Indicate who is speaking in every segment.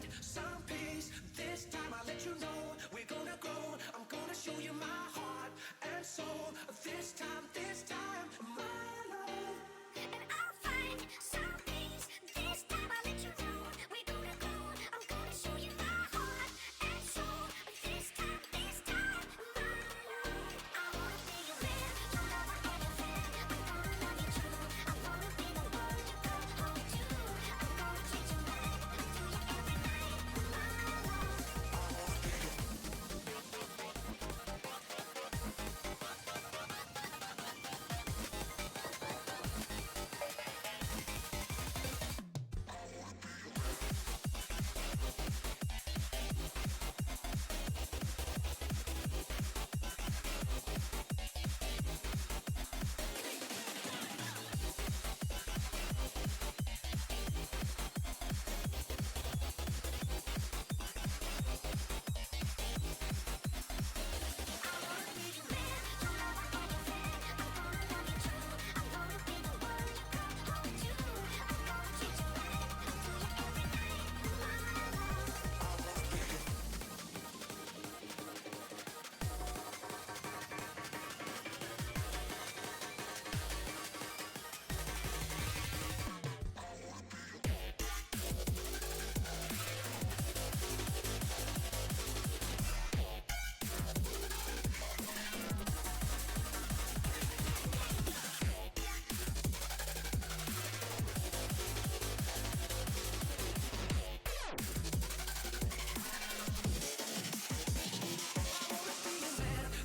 Speaker 1: find some peace. This time I'll let you know we're gonna go. I'm gonna show you my heart and soul. This time, my love. And I'll find some peace. This time I'll let you know we're gonna go. I'm gonna show you my heart and soul. This time, my love. I wanna be your man,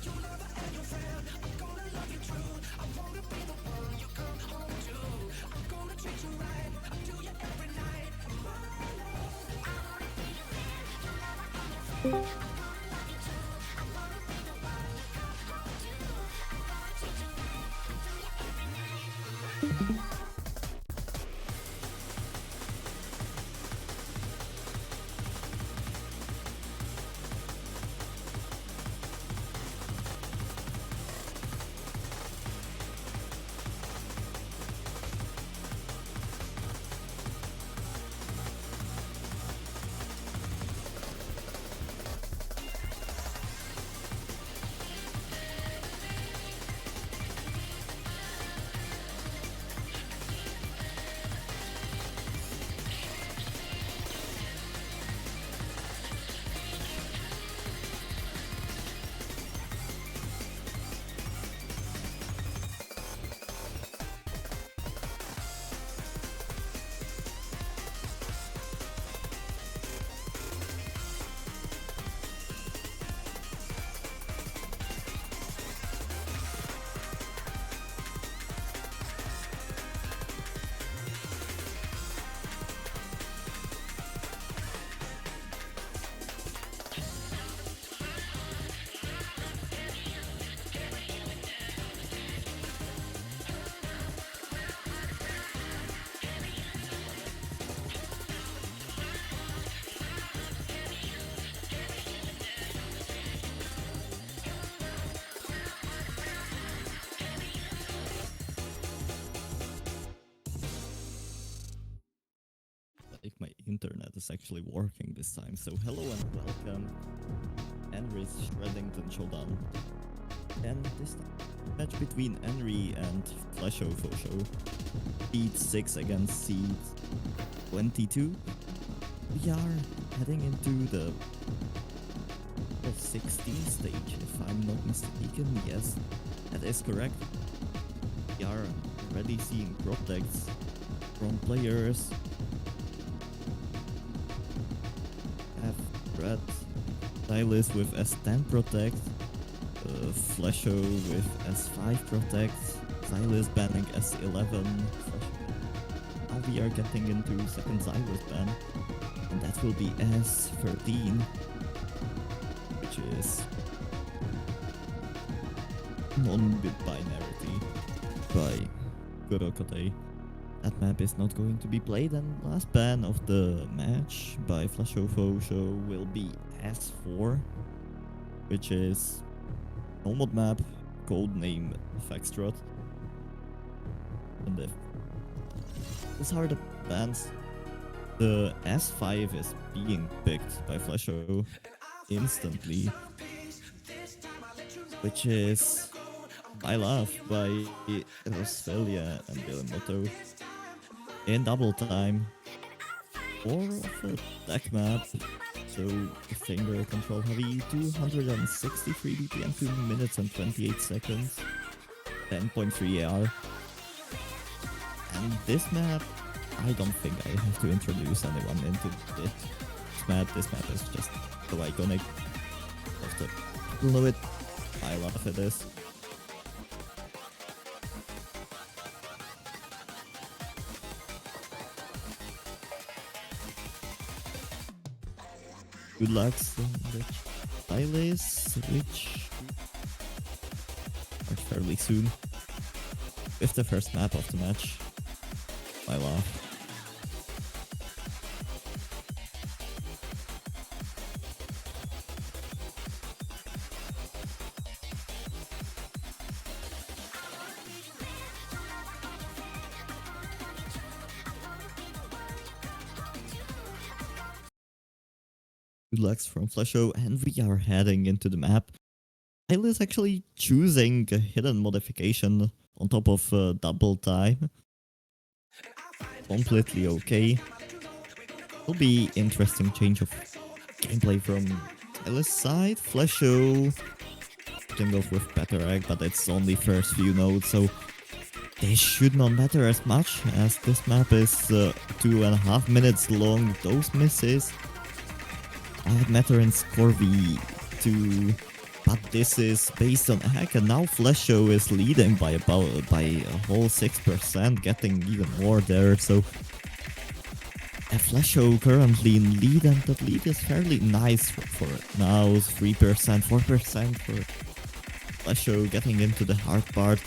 Speaker 1: your lover and your fan. I'm gonna love you true. I wanna be the one you come home to. I'm gonna treat you right. I do you every night, my love.
Speaker 2: Like my internet is actually working this time. So hello and welcome. Henry's Shreddington Showdown. And this match between Henry and FlashoFoSho. Seed 6 against Seed 22. We are heading into the 16 stage, if I'm not mistaken. Yes, that is correct. We are already seeing protects from players. Have Red Zylice with S10 protect, Flasho with S5 protect, Zylice banning S11. Now we are getting into second Zylice ban, and that will be S13, which is non-binarity by Gorokote. That map is not going to be played, and last ban of the match by FlashoFoSho will be S4, which is normal map, codename Foxtrot. And if these are the bans The S5 is being picked by FlashoFoSho instantly, which is I Love by Roselia and Delamoto in double time. More of a deck map, so finger control heavy, 263 BPM, 2 minutes and 28 seconds, 10.3 AR. And this map, I don't think I have to introduce anyone into this map. This map is just so iconic. Have to know it. I love it is. Good luck, Zylice, which are fairly soon. With the first map of the match. I love. Good luck from FlashoFoSho, and we are heading into the map. Zylice actually choosing a hidden modification on top of double time. Completely okay. Will be interesting change of gameplay from Zylice side. FlashoFoSho starting off with better egg, but it's only first few nodes, so this should not matter as much as this map is 2.5 minutes long. Those misses might matter in score V2, but this is based on hack, and now FlashoFoSho is leading by a whole 6%, getting even more there. So FlashoFoSho currently in lead, and that lead is fairly nice for now. 3%, 4% for FlashoFoSho getting into the hard part.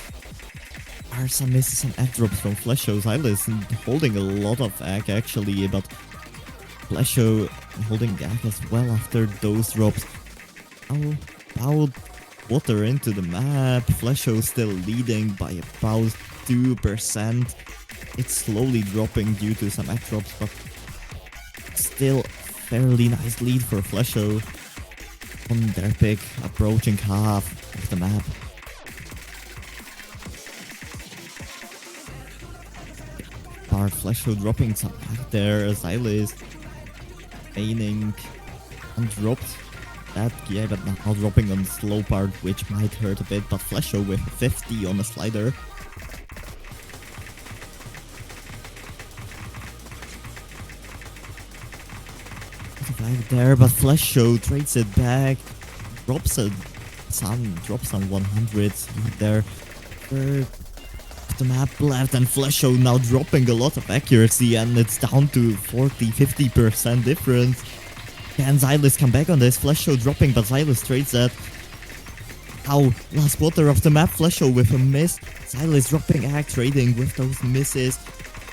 Speaker 2: Are some misses, some egg drops from FlashoFoSho. Zylice holding a lot of egg actually, but FlashoFoSho holding egg as well after those drops. How about water into the map? FlashoFoSho still leading by about 2%. It's slowly dropping due to some egg drops, but still fairly nice lead for FlashoFoSho on their pick, approaching half of the map. FlashoFoSho dropping some back there. Zylice aiming and dropped that, yeah, but now dropping on the slow part, which might hurt a bit, but FlashoFoSho with 50 on a slider. There, but FlashoFoSho trades it back, drops some 100s there. The map left, and FlashoFoSho now dropping a lot of accuracy, and it's down to 40-50% difference. Can Zylice come back on this? FlashoFoSho dropping, but Zylice trades that. Now, last quarter of the map, FlashoFoSho with a miss. Zylice dropping hack, trading with those misses.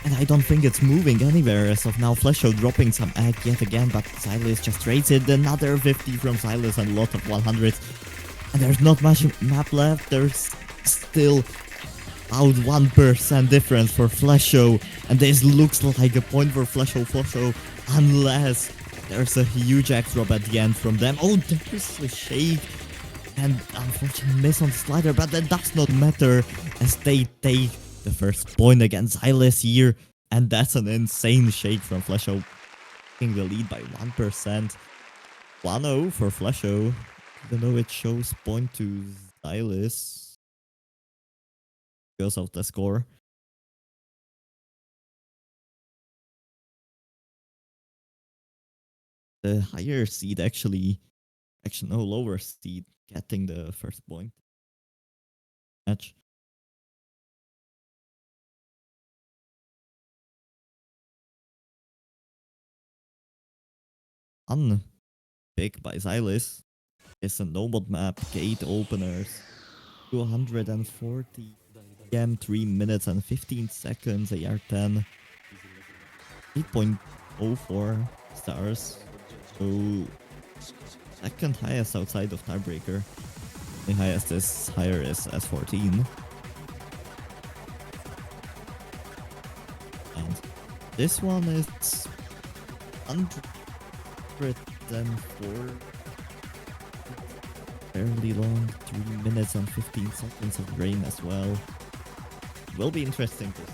Speaker 2: And I don't think it's moving anywhere as of now. FlashoFoSho dropping some hack yet again, but Zylice just trades it. Another 50 from Zylice and a lot of 100s. And there's not much map left. There's still out 1% difference for FlashoFoSho, and this looks like a point for FlashoFoSho unless there's a huge X drop at the end from them. Oh, there's a shake, and unfortunately miss on the slider, but that does not matter as they take the first point against Zylice here, and that's an insane shake from FlashoFoSho, taking the lead by 1%. 1-0 for FlashoFoSho, even though it shows point to Zylice because of the score. The higher seed actually no, lower seed getting the first point match. Pick by Zylice is a nomad map, gate openers, 240 PM, 3 minutes and 15 seconds, AR10, 8.04 stars, so second highest outside of tiebreaker. The highest is higher is S14. And this one is 104. Fairly long, 3 minutes and 15 seconds of rain as well. Will be interesting to see.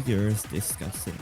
Speaker 2: Players discussing.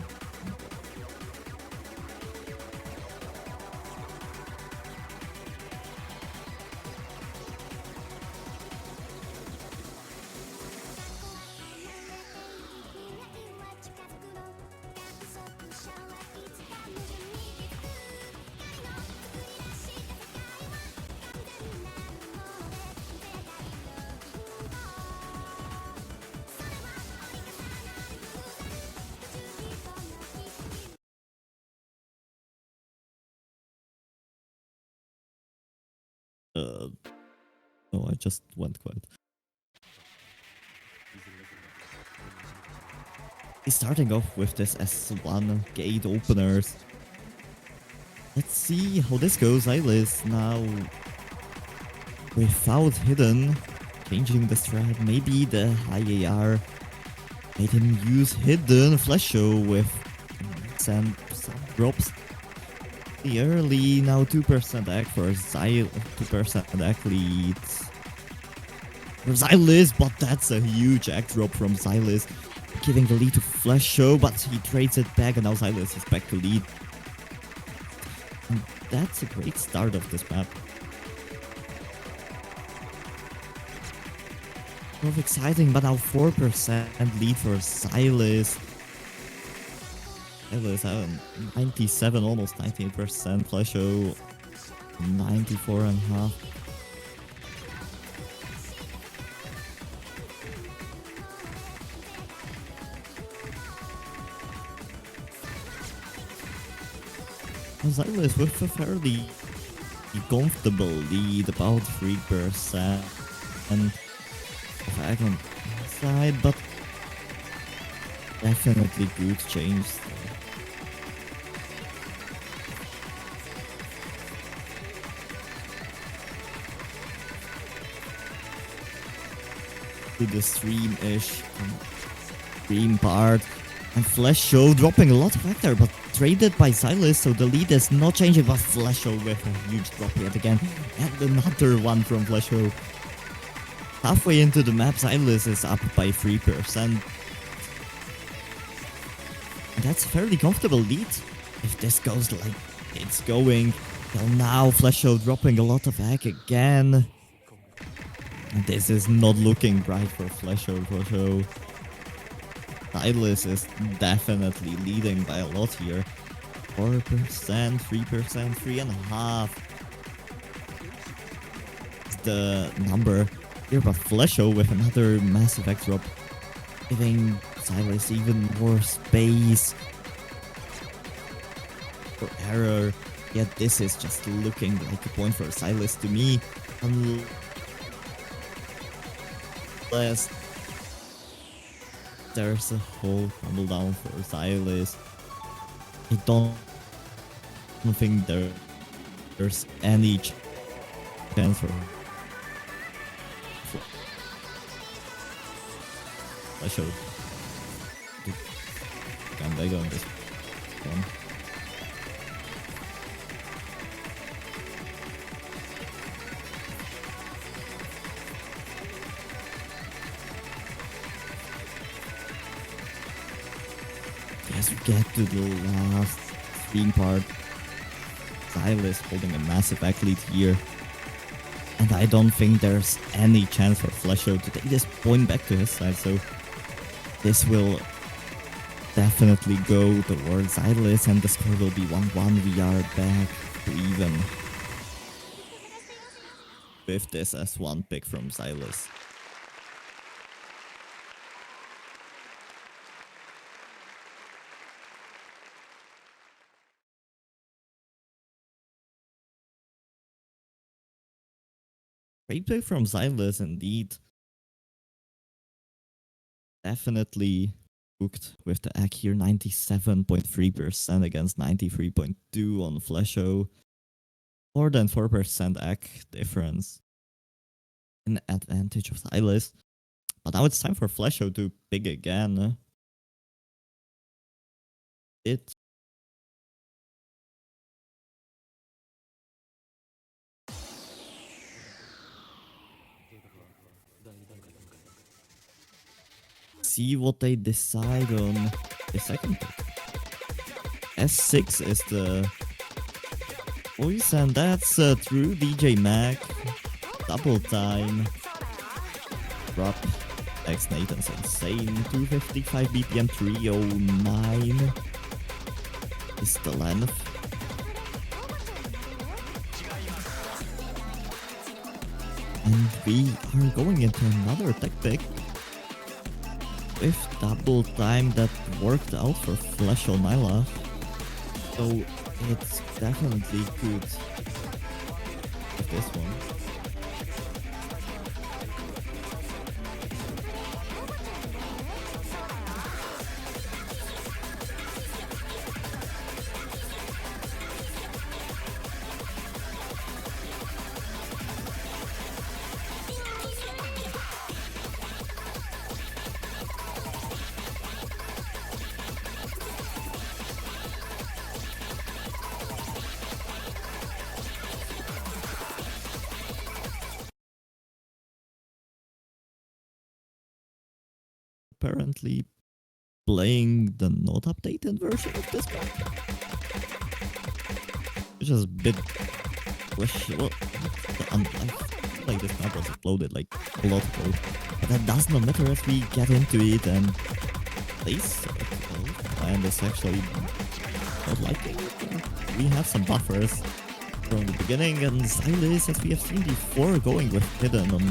Speaker 2: No, I just went quiet. He's starting off with this S1 gate openers. Let's see how this goes. Zylice now without hidden, changing the strat. Maybe the high AR made him use hidden FlashoFoSho with some drops. The early now 2% act for Zylice, 2% act leads for Zylice, but that's a huge act drop from Zylice, giving the lead to FlashoFoSho, but he trades it back and now Zylice is back to lead. And that's a great start of this map. Not exciting, but now 4% lead for Zylice. Zylice 97, almost 98%. FlashoFoSho 94.5. Zylice with a fairly comfortable lead, about 3%. And back on the side, but definitely good change. To the stream-ish stream part, and FlashoFoSho dropping a lot of back there, but traded by Zylice, so the lead is not changing, but FlashoFoSho with a huge drop yet again, and another one from FlashoFoSho. Halfway into the map, Zylice is up by 3%. And that's a fairly comfortable lead, if this goes like it's going. Well, now FlashoFoSho dropping a lot of hack again. And this is not looking bright for FlashoFoSho. Zylice is definitely leading by a lot here. 4%, 3%, 3.5%. The number here, but FlashoFoSho with another massive X drop, giving Zylice even more space for error. Yet this is just looking like a point for Zylice to me. Unless there's a whole crumble down for Zylice. I don't think there's any chance for FlashoFoSho to come back on this one. As we get to the last stream part, Zylice holding a massive back lead here. And I don't think there's any chance for FlashoFoSho to take this point back to his side, so this will definitely go towards Zylice and the score will be 1-1. We are back to even with this S1 pick from Zylice. Great play from Zylice indeed. Definitely booked with the ACK here, 97.3% against 93.2% on FlashoFoSho. More than 4% ACK difference in advantage of Zylice. But now it's time for FlashoFoSho to pick again. It. See what they decide on the second pick. S6 is the voice, and that's through DJ Mac. Double time. Drop. X Nathan's insane. 255 BPM 309 is the length. And we are going into another tech pick with double time that worked out for FlashoFoSho Nyla. So it's definitely good with this one. Apparently playing the not updated version of this map, which is a bit questionable. I feel like this map was uploaded like a lot ago, but that does not matter as we get into it and place and it's actually not liking it. We have some buffers from the beginning, and Zylice, as we have seen before, going with hidden on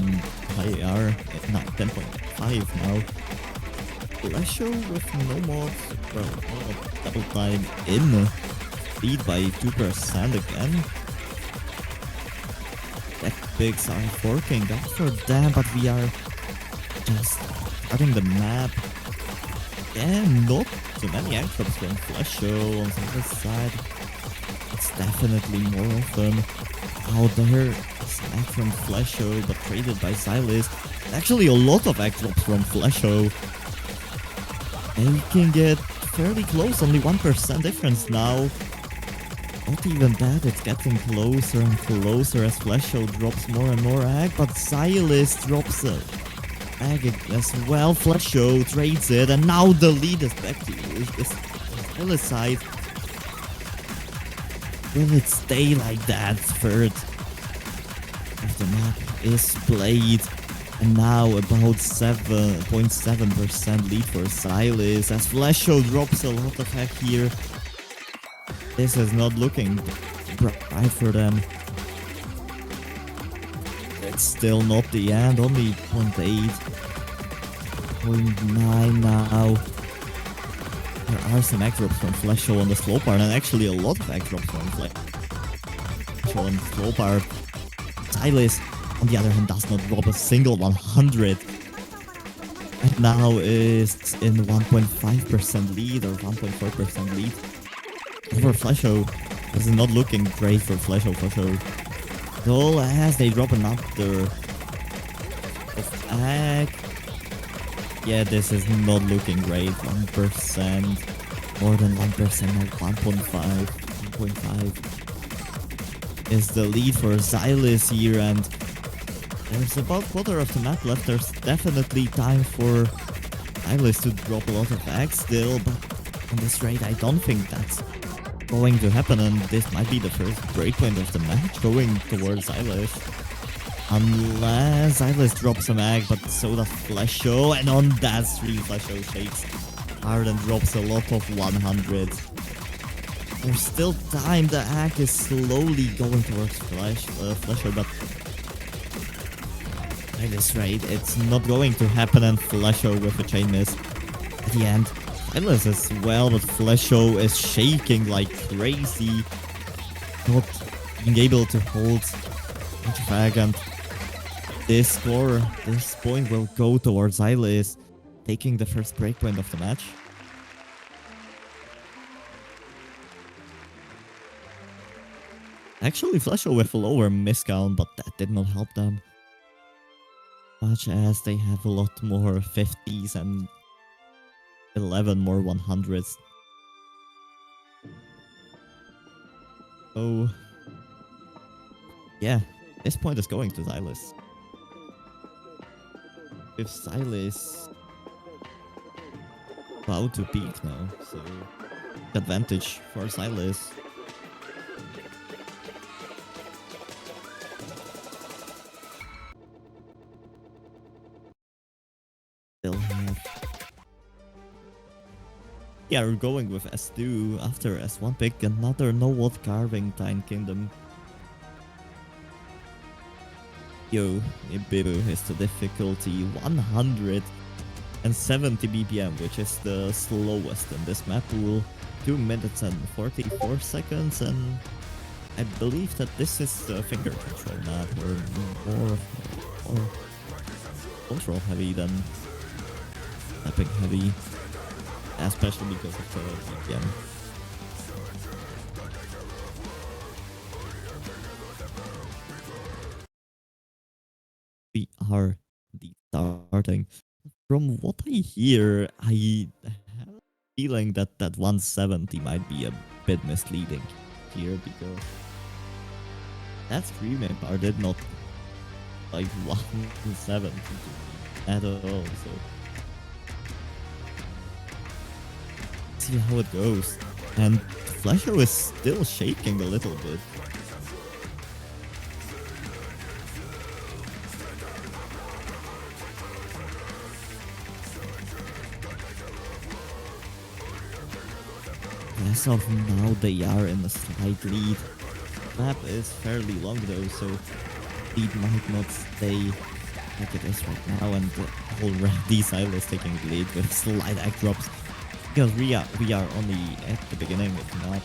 Speaker 2: high AR, now 10.5 now. FlashoFoSho with no mods, well, double time in, lead by 2% again. Tech picks are working out for them, but we are just starting the map. And not too many aircrafts from FlashoFoSho on the other side. It's definitely more of them out there. Snack from FlashoFoSho, but traded by Zylice. Actually, a lot of aircrafts from FlashoFoSho. Making it fairly close, only 1% difference now. Not even that, it's getting closer and closer as FlashoFoSho drops more and more ag, but Zylice drops a ag as well. FlashoFoSho trades it, and now the lead is back to Zylice side. Will it stay like that? Third of the map is played. And now about 7.7% lead for Zylice as FlashoFoSho drops a lot of hack here. This is not looking bright for them. It's still not the end, only 0.8, 0.9 now. There are some egg drops from FlashoFoSho on the slow part, and actually a lot of egg drops from FlashoFoSho on the slow part. Zylice, on the other hand, does not drop a single 100. And now is in 1.5% lead or 1.4% lead. Over FlashoFoSho, this is not looking great for FlashoFoSho. Though as they drop another of ag. Yeah, this is not looking great. 1%, more than 1%, now 1.5 is the lead for Zylice here, and there's about quarter of the map left. There's definitely time for Zylice to drop a lot of ags still, but on this rate I don't think that's going to happen, and this might be the first breakpoint of the match going towards Zylice. Unless Zylice drops some ag, but so does FlashoFoSho, and on that stream FlashoFoSho shakes hard and drops a lot of 100. There's still time, the ag is slowly going towards FlashoFoSho, but at this rate it's not going to happen, and FlashoFoSho with a chain miss at the end. Zylice as well, but FlashoFoSho is shaking like crazy, not being able to hold much of ag, and this score, this point will go towards Zylice, taking the first breakpoint of the match. Actually, FlashoFoSho with a lower miscount, but that did not help them. But much as they have a lot more 50s and 11 more 100s. So, yeah, this point is going to Zylice. If Zylice about to peak now, so advantage for Zylice. Still have. Yeah, we're going with S2 after S1 pick, another no-what carving Time Kingdom. Yo, Nibiru is the difficulty 170 BPM, which is the slowest in this map pool. 2 minutes and 44 seconds, and I believe that this is the finger control map, or more control heavy than tapping heavy, especially because of the BPM. We are starting. From what I hear, I have a feeling that that 170 might be a bit misleading here, because that screaming part did not like 170 at all. So see how it goes. And FlashoFoSho is still shaking a little bit. As of now, they are in a slight lead. Map is fairly long though, so lead might not stay like it is right now, and already Zylice taking the lead with slight egg drops, because we are only at the beginning of the map.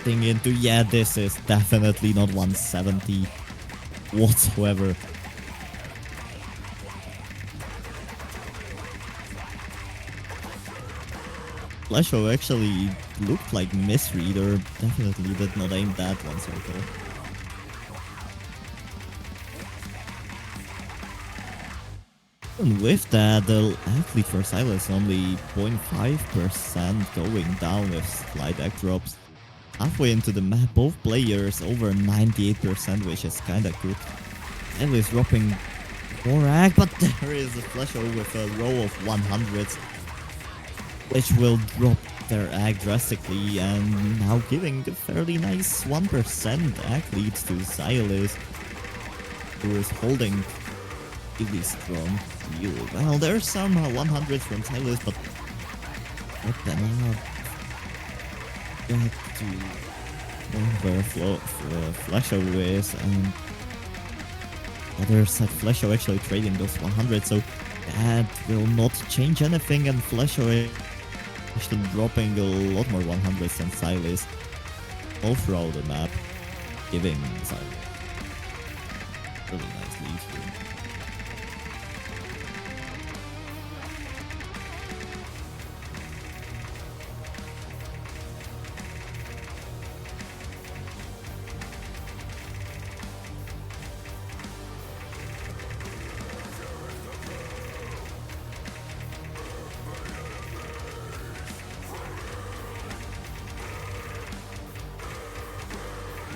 Speaker 2: Getting into, yeah, this is definitely not 170 whatsoever. FlashoFoSho actually looked like misread, or definitely did not aim that one circle. And with that, the athlete for Zylice only 0.5% going down with slight egg drops. Halfway into the map, both players over 98%, which is kinda good. Zylice dropping more egg, but there is a FlashoFoSho with a row of 100s, which will drop their egg drastically, and now giving a fairly nice 1% egg lead to Zylice, who is holding really strong. Really well. There's some 100s from Zylice, but not enough. Get to where FlashoFoSho is, and other side FlashoFoSho actually trading those 100s, so that will not change anything, and FlashoFoSho actually dropping a lot more 100s than Zylice all throughout the map, giving Zylice really nice lead here.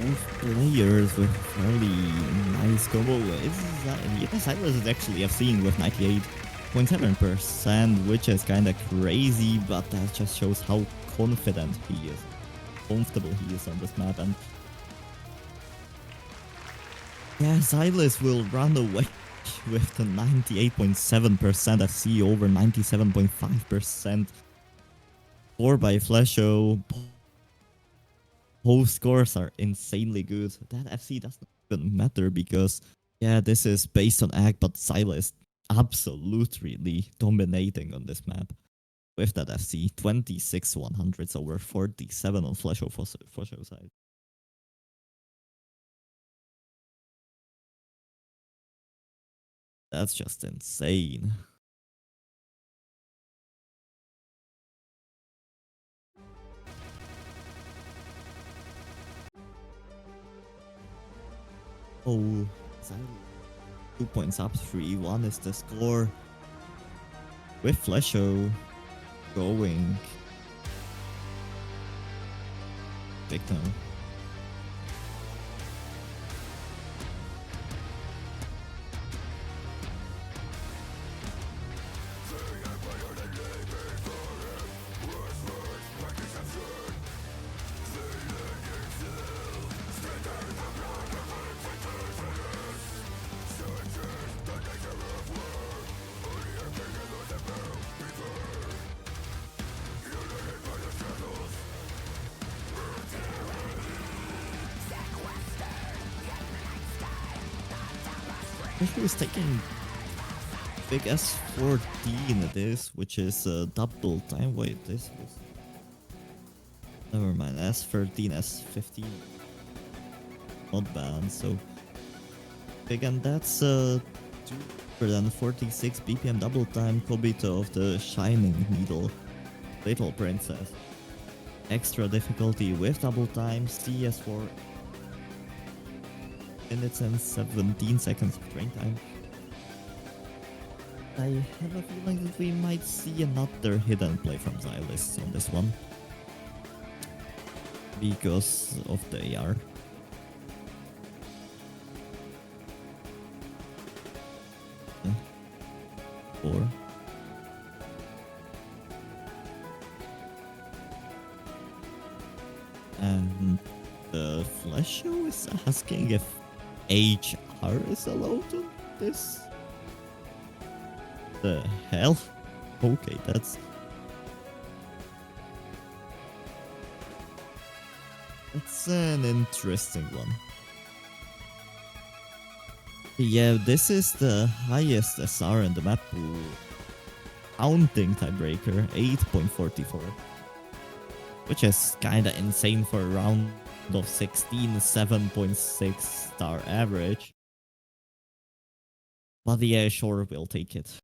Speaker 2: Both players with fairly nice combo. Zylice is actually FC with 98.7%, which is kinda crazy, but that just shows how confident he is, comfortable he is on this map. And yeah, Zylice will run away with the 98.7% FC over 97.5%. Score by FlashoFoSho. Both scores are insanely good. That FC doesn't even matter, because yeah, this is based on egg, but Zylice absolutely dominating on this map with that FC. 26 100s over 47 on FlashoFoSho side. That's just insane. Oh, Zylice 2 points up, 3-1 is the score. With FlashoFoSho going victim. FlashoFoSho is taking big S14 it is, which is double time. Wait, this was... Never mind, S13, S15. Not bad, so... Big, and that's 246 BPM double time Kobito of the Shining Needle. Little Princess. Extra difficulty with double time, CS4 minutes and 17 seconds of train time. I have a feeling that we might see another hidden play from Zylice on this one. Because of the AR. Or and the FlashoFoSho is asking if HR is allowed on this. The hell? Okay, that's an interesting one. Yeah, this is the highest SR in the map pool. Counting tiebreaker, 8.44. Which is kinda insane for a round of 16, 7.6 star average. But yeah, sure, we'll take it.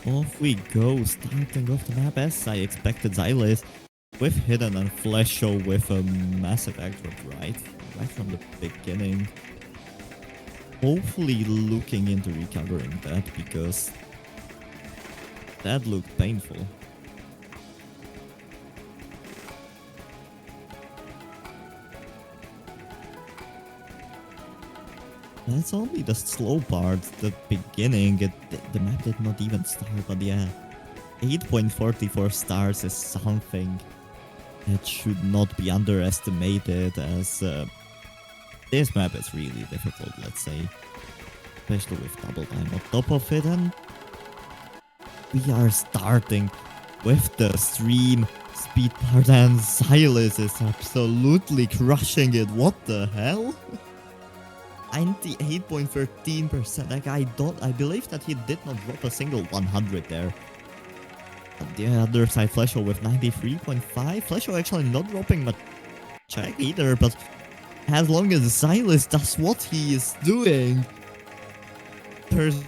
Speaker 2: Off we go, starting off the map as I expected. Zylice with Hidden and FlashoFoSho with a massive aggro right from the beginning. Hopefully looking into recovering that, because that looked painful. That's only the slow part, the beginning. The map did not even start, but yeah. 8.44 stars is something that should not be underestimated, as this map is really difficult, let's say. Especially with double time on top of it, and we are starting with the stream speed part, and Zylice is absolutely crushing it. What the hell? 98.13%. Like, I believe that he did not drop a single 100 there. On the other side, FlashoFoSho with 93.5. FlashoFoSho actually not dropping much check either, but as long as Zylice does what he is doing, there's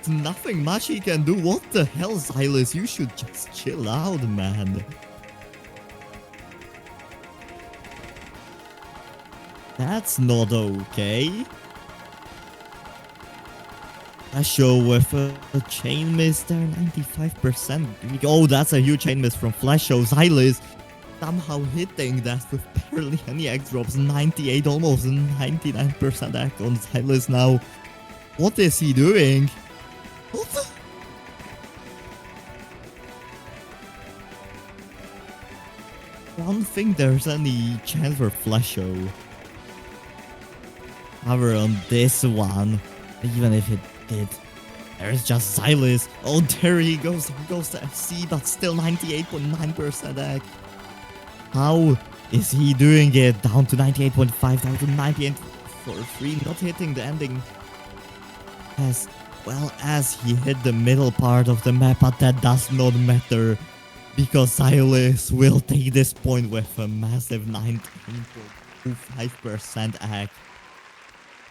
Speaker 2: nothing much he can do. What the hell, Zylice? You should just chill out, man. That's not okay. FlashoFoSho with a chain miss there, 95%. Oh, that's a huge chain miss from FlashoFoSho. Zylice somehow hitting that with barely any X drops. 98, almost 99% act on Zylice now. What is he doing? What the? I don't think there's any chance for FlashoFoSho. Cover on this one, even if it did. There's just Zylice. Oh, there he goes. He goes to FC, but still 98.9% egg. How is he doing it? Down to 98.5, down to 98.43. Not hitting the ending as well as he hit the middle part of the map, but that does not matter, because Zylice will take this point with a massive 19.25% egg.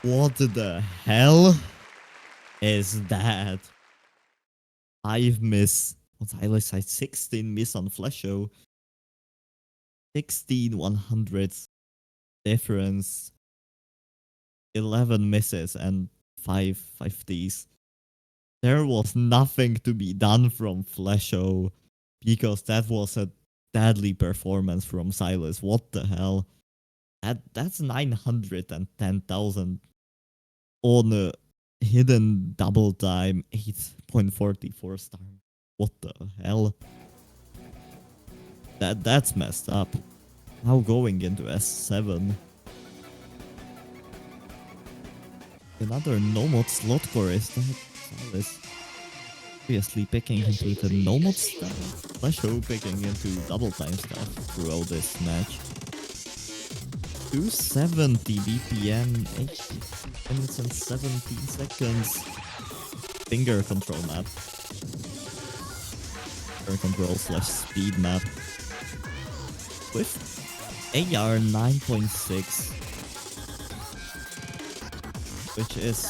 Speaker 2: What the hell is that? 5 miss on Zylice side, 16 miss on FlashoFoSho, 16 100s difference, 11 misses and 5 50s. There was nothing to be done from FlashoFoSho because that was a deadly performance from Zylice. What the hell? That's 910,000 on a hidden double time 8.44 star. What the hell? That's messed up. Now going into S7. Another no-mod slot core is that Zylice obviously picking into the no-mod stuff. FlashoFoSho picking into double time stuff throughout this match. 270 BPM, 8 minutes and 17 seconds. Finger control map. Finger control slash speed map. With AR 9.6. Which is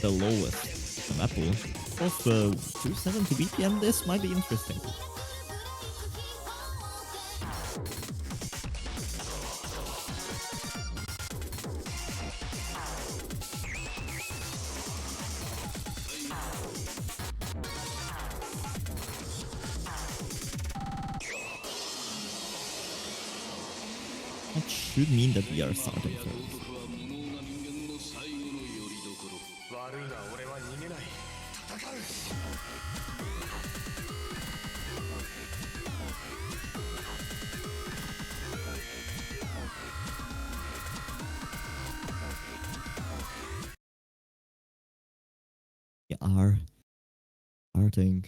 Speaker 2: the lowest map pool. Of 270 BPM, this might be interesting. That should mean that we are starting first. We are starting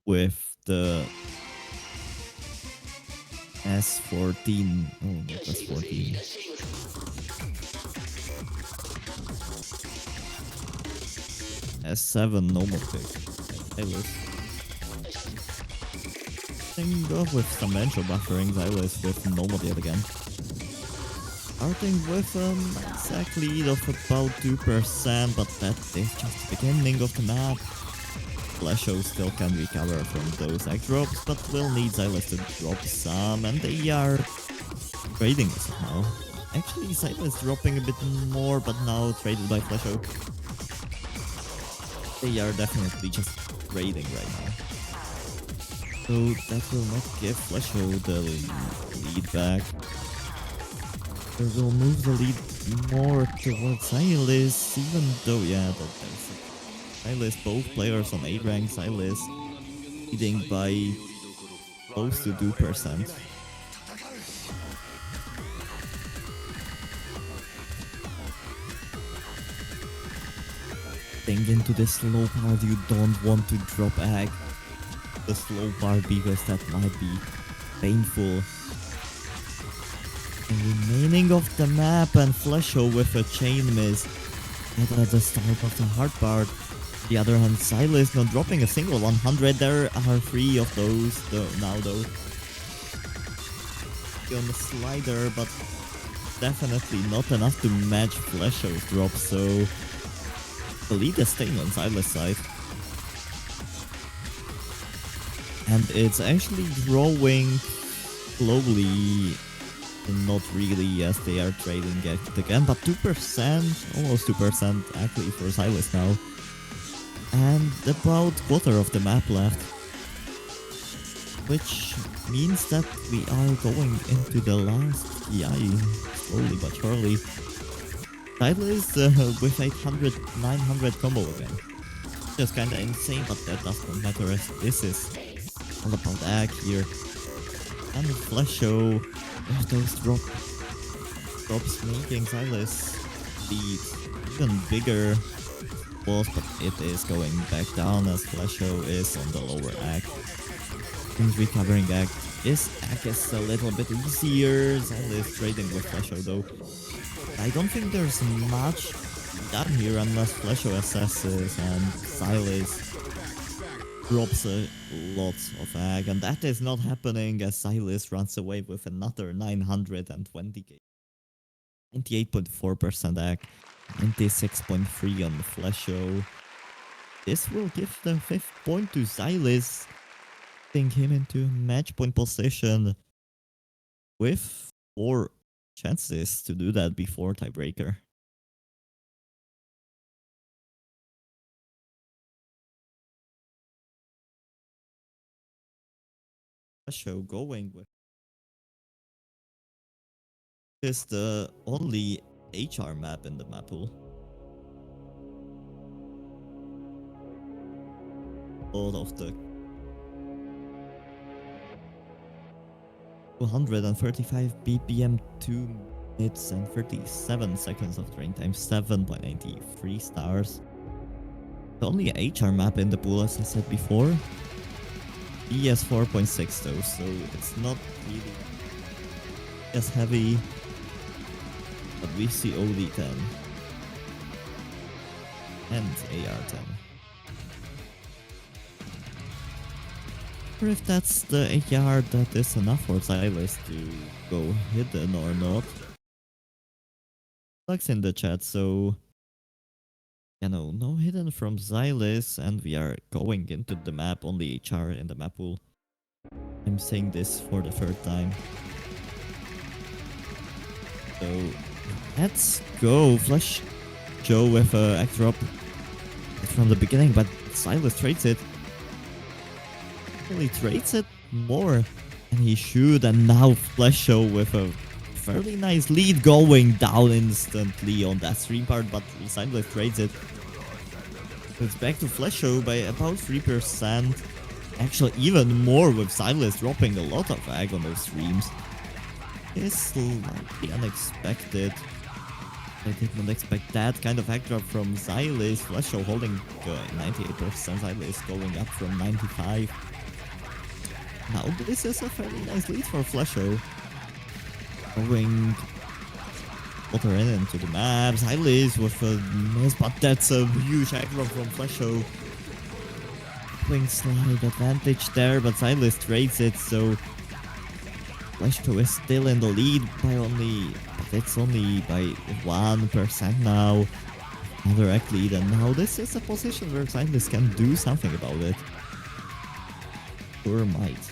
Speaker 2: with the S14. Oh, not S14. S7 normal pick. Zylice. Starting off with some mental buffering. Zylice with normal yet again. Starting with a exact lead of about 2%, but that is just the beginning of the map. FlashoFoSho still can recover from those egg drops, but will need Zylice to drop some, and they are trading somehow. Actually, Zylice dropping a bit more, but now traded by FlashoFoSho. They are definitely just trading right now. So that will not give FlashoFoSho the lead back. It will move the lead more towards Zylice, even though, yeah, that there's Zylice, both players on 8 rank, Zylice leading by close to 2%. Think into the slow part, you don't want to drop egg. The slow part because that might be painful. The remaining of the map and FlashoFoSho with a chain miss at the start of the hard part. On the other hand, Zylice not dropping a single 100. There are 3 of those now though. On the slider, but definitely not enough to match FlashoFoSho's drop, so the lead is staying on Zylice side. And it's actually growing slowly. Not really, as they are trading it again, but 2%, almost 2% actually for Zylice now. And about quarter of the map left. Which means that we are going into the last TI, slowly but surely. Zylice with 800, 900 combo again. Just kinda insane, but that does not matter as this is all about egg here. And FlashoFoSho, those drops making Zylice lead even bigger walls, but it is going back down as FlashoFoSho is on the lower egg. And recovering egg is a little bit easier. Zylice trading with FlashoFoSho though. I don't think there's much done here unless FlashoFoSho assesses and Zylice drops a lot of egg, and that is not happening as Zylice runs away with another 920k. 98.4% egg, 96.3 on the FlashoFoSho. This will give the 5th point to Zylice, putting him into match point position with 4 chances to do that before tiebreaker. FlashoFoSho going with is the only HR map in the map pool. All of the 235 BPM, 2 minutes and 37 seconds of train time, 7.93 stars. The only HR map in the pool, as I said before. ES 4.6 though, so it's not really as heavy. But we see OD 10 and AR 10. If that's the AR that is enough for Zylice to go hidden or not. Lux in the chat, so no hidden from Zylice, and we are going into the map, only HR in the map pool. I'm saying this for the 3rd time. So let's go. FlashoFoSho with a egg drop from the beginning, but Zylice trades it. He trades it more and he should, and now FlashoFoSho with a fairly nice lead going down instantly on that stream part, but Zylice trades it. So it's back to FlashoFoSho by about 3%. Actually even more with Zylice dropping a lot of egg on those streams. It's slightly unexpected. I did not expect that kind of egg drop from Zylice. FlashoFoSho holding 98%, Zylice going up from 95%. Now this is a fairly nice lead for FlashoFoSho. Going water in into the map. Zylice with a miss, but that's a huge egg drop from FlashoFoSho. Going slight advantage there, but Zylice trades it, so FlashoFoSho is still in the lead by but it's only by 1% now. Another egg lead, and now this is a position where Zylice can do something about it. Sure might.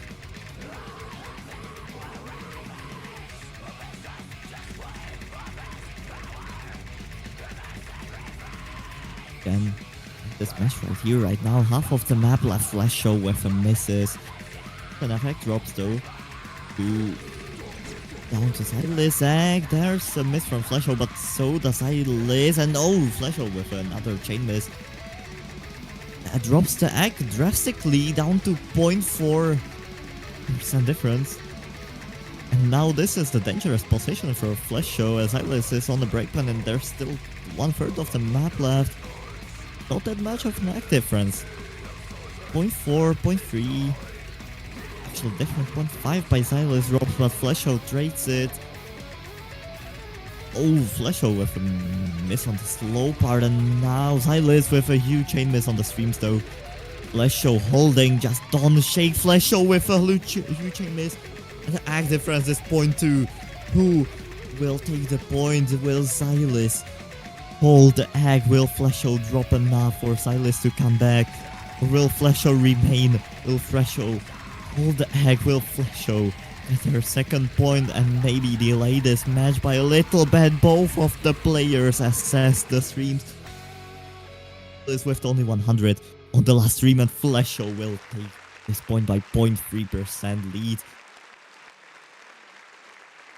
Speaker 2: Again, this match right here, right now, half of the map left. FlashoFoSho with a misses. An effect drops though. Down to Zylice egg. There's a miss from FlashoFoSho, but so does Zylice, and FlashoFoSho with another chain miss. That drops the egg drastically down to 0.4% difference. And now this is the dangerous position for FlashoFoSho, as Zylice is on the breakpoint and there's still 1/3 of the map left. Not that much of an egg difference. 0.4, 0.3. Actually different 0.5 by Zylice drops, but FlashoFoSho trades it. FlashoFoSho with a miss on the slow part, and now Zylice with a huge chain miss on the streams though. FlashoFoSho holding, just don't shake. FlashoFoSho with a huge chain miss. And the egg difference is 0.2. Who will take the point? Will Zylice hold the egg? Will FlashoFoSho drop enough for Zylice to come back? Or will FlashoFoSho remain? Will FlashoFoSho hold the egg? Will FlashoFoSho get their 2nd point and maybe delay this match by a little bit? Both of the players assess the streams. Is with only 100 on the last stream, and FlashoFoSho will take this point by 0.3% lead.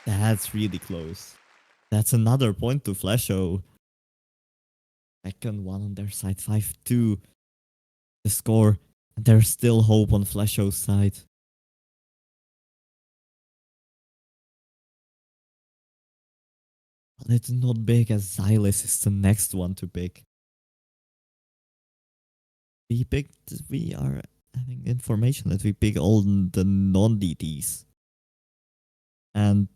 Speaker 2: That's really close. That's another point to FlashoFoSho. 2nd one on their side, 5-2 the score. And there's still hope on FlashoFoSho's side. But it's not big, as Zylice is the next one to pick. We are having information that we pick all the non-DTs. And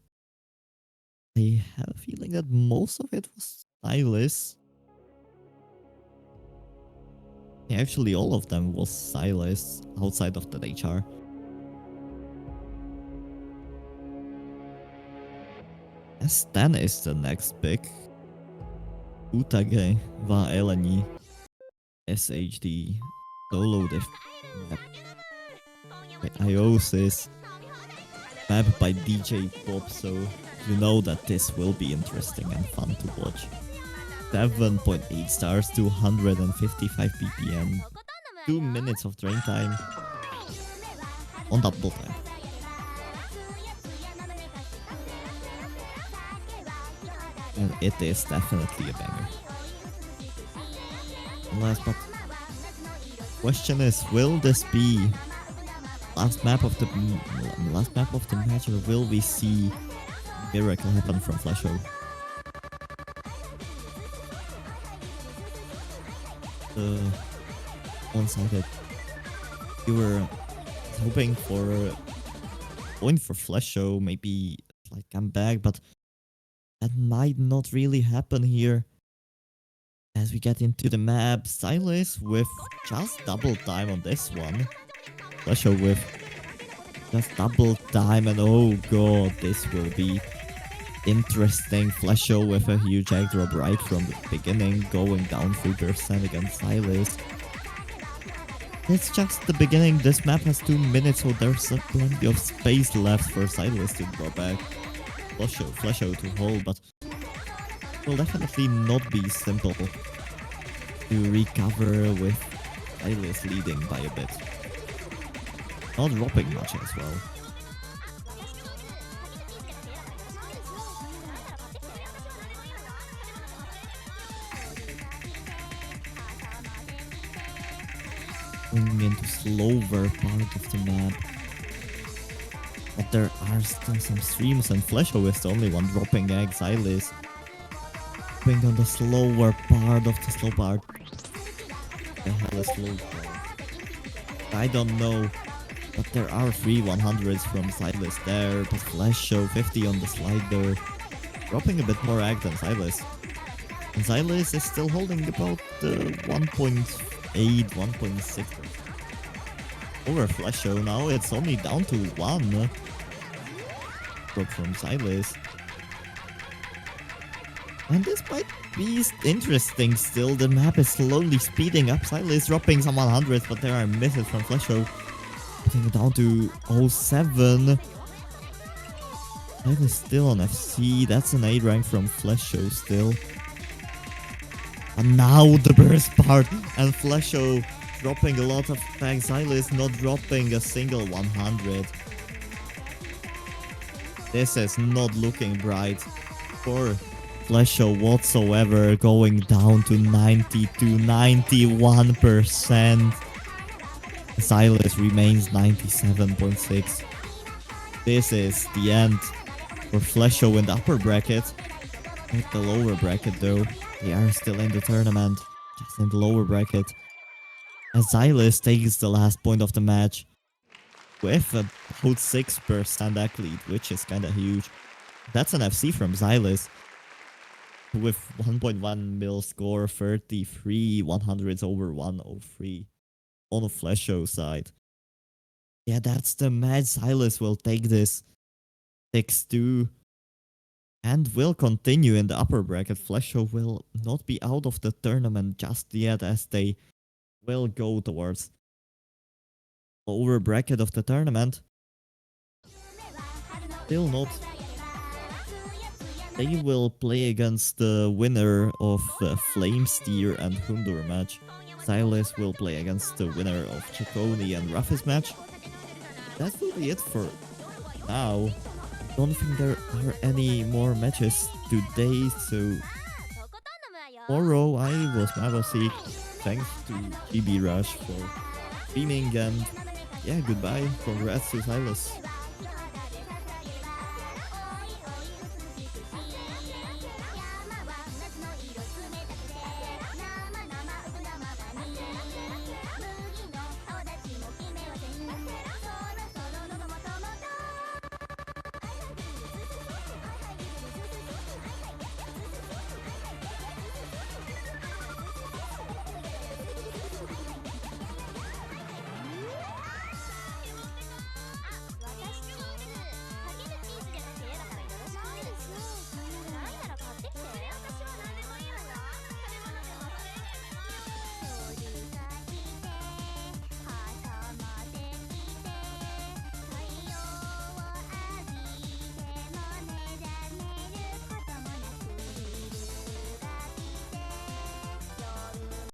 Speaker 2: I have a feeling that most of it was Zylice. Yeah, actually all of them was Zylice outside of that HR. Stan is the next pick. Utage va Eleni. SHD. Solo diff map. By Iosis. Map by DJ Pop, so you know that this will be interesting and fun to watch. 7.8 stars, 255 ppm. 2 minutes of drain time. On double time. And it is definitely a banger. And last but question is, will this be last map of the match, or will we see miracle happen from FlashoFoSho? One-sided. We were hoping for going for FlashoFoSho, maybe like come back, but that might not really happen here. As we get into the map, Zylice with just double time on this one. FlashoFoSho with just double time, and oh god, this will be interesting. FlashoFoSho with a huge egg drop right from the beginning, going down 3% against Zylice. It's just the beginning. This map has 2 minutes, so there's plenty of space left for Zylice to draw back. FlashoFoSho to hold, but it will definitely not be simple to recover with Zylice leading by a bit. Not dropping much as well. Going into slower part of the map. But there are still some streams, and FlashoFoSho is the only one dropping egg. Zylice dropping on the slower part of the slow part. The hell is slow part? I don't know. But there are 3 100s from Zylice there. But FlashoFoSho 50 on the slider. Dropping a bit more egg than Zylice. And Zylice is still holding about 1.8, 1.6. Over FlashoFoSho now, it's only down to 1. Drop from Zylice. And this might be interesting still. The map is slowly speeding up. Zylice dropping some 100s, but there are misses from FlashoFoSho. Putting it down to 07. Zylice still on FC. That's an 8 rank from FlashoFoSho still. And now the burst part. And FlashoFoSho dropping a lot of packs. Zylice not dropping a single 100. This is not looking bright for FlashoFoSho whatsoever. Going down to 91%. Zylice remains 97.6. This is the end for FlashoFoSho in the upper bracket. Not the lower bracket though. They are still in the tournament. Just in the lower bracket. As Zylice takes the last point of the match. With about 6% egg lead, which is kinda huge. That's an FC from Zylice. With 1.1 mil score, 33 100s over 103. On the FlashoFoSho side. Yeah, that's the match. Zylice will take this 6-2 and will continue in the upper bracket. FlashoFoSho will not be out of the tournament just yet, as they will go towards the lower bracket of the tournament. Still not. They will play against the winner of the Flamesteer and Hundur match. Zylice will play against the winner of Chaconi and Ruffus match. That will be it for now. Don't think there are any more matches today, so tomorrow I will Mavasi. Thanks to GB Rush for streaming, and yeah, goodbye. Congrats to Zylice.